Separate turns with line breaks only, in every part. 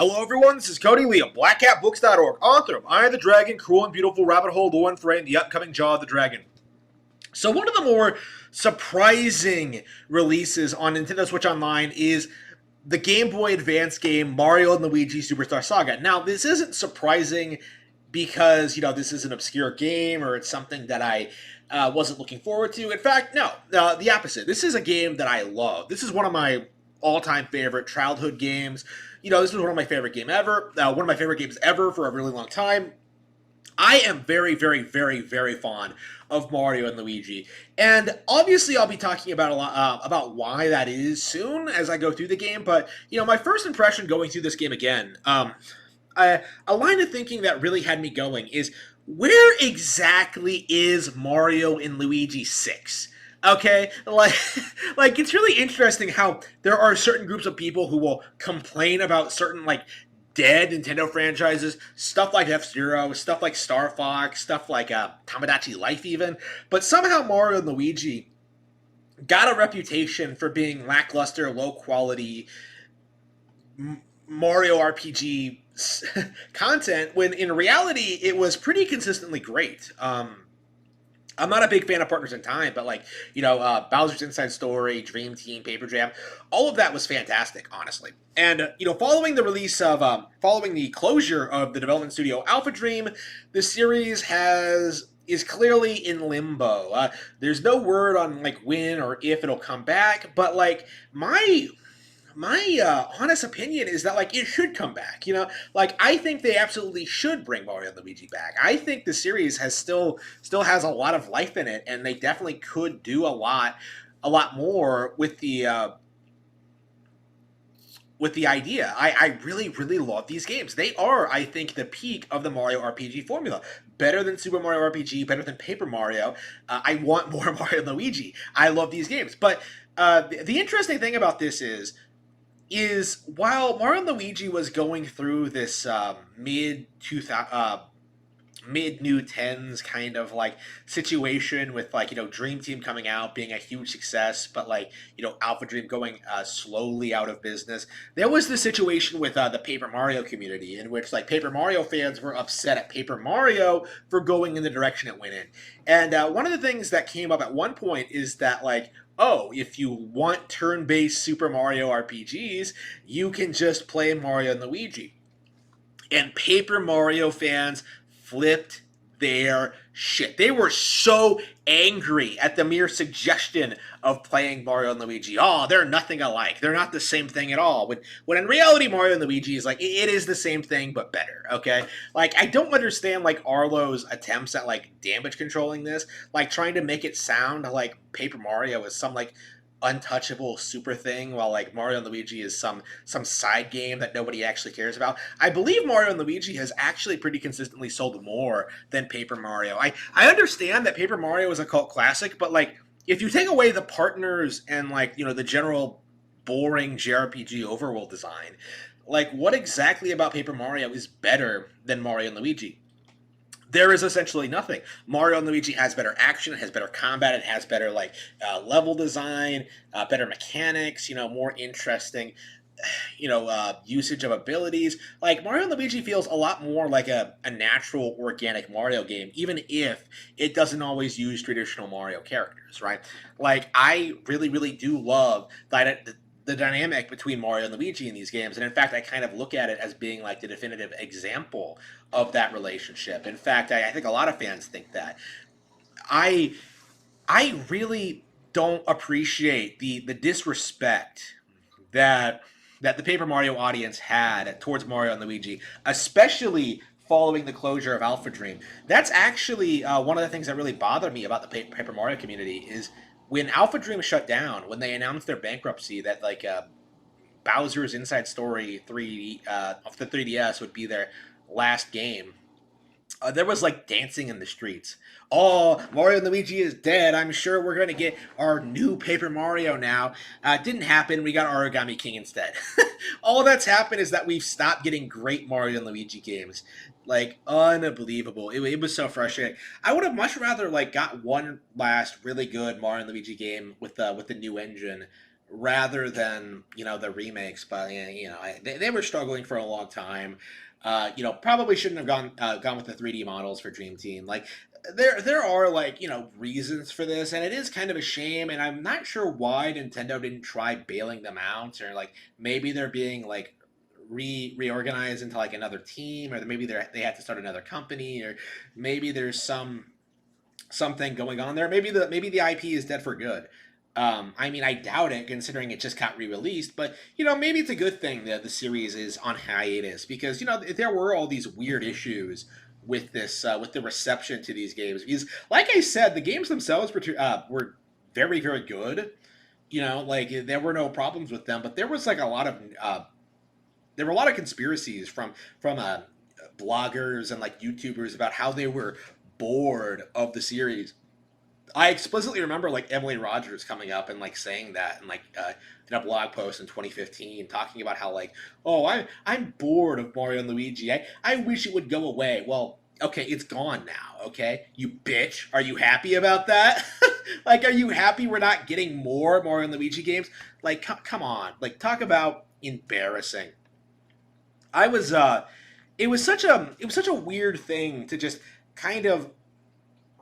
Hello everyone, this is Cody Lee of BlackCatBooks.org, author of Eye of the Dragon, Cruel and Beautiful Rabbit Hole, Lore and Fray, and the upcoming Jaw of the Dragon. So one of the more surprising releases on Nintendo Switch Online is the Game Boy Advance game Mario and Luigi Superstar Saga. Now, this isn't surprising because, this is an obscure game or it's something that I wasn't looking forward to. In fact, no, the opposite. This is a game that I love. This is one of my all-time favorite childhood games. This is one of my favorite games ever. One of my favorite games ever for a really long time. I am very, very, very, very fond of Mario and Luigi, and obviously I'll be talking about a lot about why that is soon as I go through the game. But my first impression going through this game again, a line of thinking that really had me going is, where exactly is Mario and Luigi 6? Okay, like it's really interesting how there are certain groups of people who will complain about certain dead Nintendo franchises, stuff like F-Zero, stuff like Star Fox, stuff like Tamagotchi Life even, but somehow Mario and Luigi got a reputation for being lackluster, low quality Mario RPG content, when in reality it was pretty consistently great. I'm not a big fan of Partners in Time, but Bowser's Inside Story, Dream Team, Paper Jam, all of that was fantastic, honestly. And following the closure of the development studio Alpha Dream, the series is clearly in limbo. There's no word on when or if it'll come back, but my honest opinion is that it should come back. I think they absolutely should bring Mario and Luigi back. I think the series still has a lot of life in it, and they definitely could do a lot more with the idea. I really, really love these games. They are, I think, the peak of the Mario RPG formula. Better than Super Mario RPG, better than Paper Mario. I want more Mario and Luigi. I love these games. But the interesting thing about this is while Mario and Luigi was going through this mid new tens kind of situation with Dream Team coming out being a huge success, but Alpha Dream going slowly out of business, there was the situation with the Paper Mario community in which Paper Mario fans were upset at Paper Mario for going in the direction it went in. And one of the things that came up at one point is that oh, if you want turn-based Super Mario RPGs, you can just play Mario and Luigi. And Paper Mario fans flipped their shit. They were so angry at the mere suggestion of playing Mario and Luigi. Oh, they're nothing alike. They're not the same thing at all. When in reality, Mario and Luigi is it is the same thing, but better, okay? I don't understand, Arlo's attempts at, damage controlling this. Trying to make it sound like Paper Mario is some, untouchable super thing, while Mario and Luigi is some side game that nobody actually cares about. I believe Mario and Luigi has actually pretty consistently sold more than Paper Mario. I understand that Paper Mario is a cult classic, but if you take away the partners and the general boring JRPG overworld design, what exactly about Paper Mario is better than Mario and Luigi? There is essentially nothing. Mario and Luigi has better action, it has better combat, it has better level design, better mechanics, more interesting, usage of abilities. Mario and Luigi feels a lot more like a natural, organic Mario game, even if it doesn't always use traditional Mario characters, right? I really, really do love the dynamic between Mario and Luigi in these games, and in fact, I kind of look at it as being the definitive example of that relationship. In fact, I think a lot of fans think that. I really don't appreciate the disrespect that the Paper Mario audience had towards Mario and Luigi, especially following the closure of Alpha Dream. That's actually one of the things that really bothered me about the Paper Mario community is when Alpha Dream shut down, when they announced their bankruptcy, that Bowser's Inside Story 3 of the 3DS would be their last game. There was dancing in the streets. Oh, Mario and Luigi is dead. I'm sure we're going to get our new Paper Mario now. It didn't happen. We got Origami King instead. All that's happened is that we've stopped getting great Mario and Luigi games. Unbelievable. It was so frustrating. I would have much rather got one last really good Mario and Luigi game with the new engine rather than the remakes. But yeah, they were struggling for a long time. Probably shouldn't have gone with the 3D models for Dream Team. Like there are like reasons for this, and it is kind of a shame. And I'm not sure why Nintendo didn't try bailing them out, or like maybe they're being like reorganized into like another team, or maybe they had to start another company, or maybe there's something going on there. Maybe the IP is dead for good. I mean, I doubt it, considering it just got re-released. But maybe it's a good thing that the series is on hiatus, because there were all these weird issues with this, with the reception to these games. Because, like I said, the games themselves were very, very good. Like there were no problems with them, but there was like there were a lot of conspiracies from bloggers and like YouTubers about how they were bored of the series. I explicitly remember like Emily Rogers coming up and like saying that, and like in a blog post in 2015 talking about how like, oh, I'm bored of Mario and Luigi. I wish it would go away. Well, okay, it's gone now. Okay, you bitch. Are you happy about that? Like, are you happy we're not getting more Mario and Luigi games? Like, come on. Like, talk about embarrassing. I was it was such a weird thing to just kind of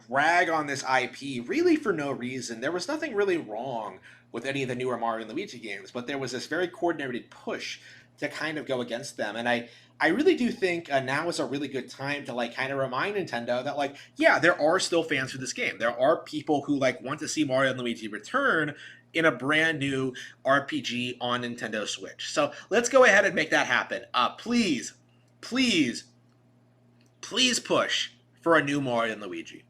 rag on this IP really for no reason. There was nothing really wrong with any of the newer Mario and Luigi games, but there was this very coordinated push to kind of go against them. And I really do think now is a really good time to like kind of remind Nintendo that like, yeah, there are still fans for this game. There are people who like want to see Mario and Luigi return in a brand new RPG on Nintendo Switch. So let's go ahead and make that happen. Please, please, please push for a new Mario and Luigi.